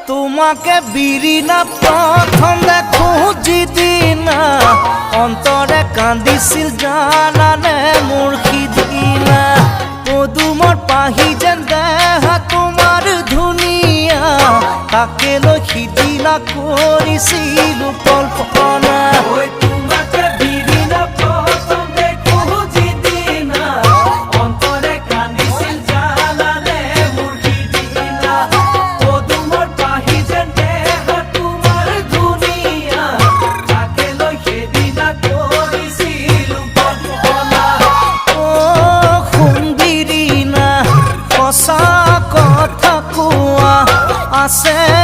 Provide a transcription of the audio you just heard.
তোমাকে বিরিনা প্রথম দেখো যিদিনা অন্তরে কান্দিছিল জানানে মোৰ সিদিনা পদুমৰ পাহি যেন দেহা তোমাৰ ধুনীয়া তাকে লৈ সিদিনা কৰিছিলো কল্পনা আছে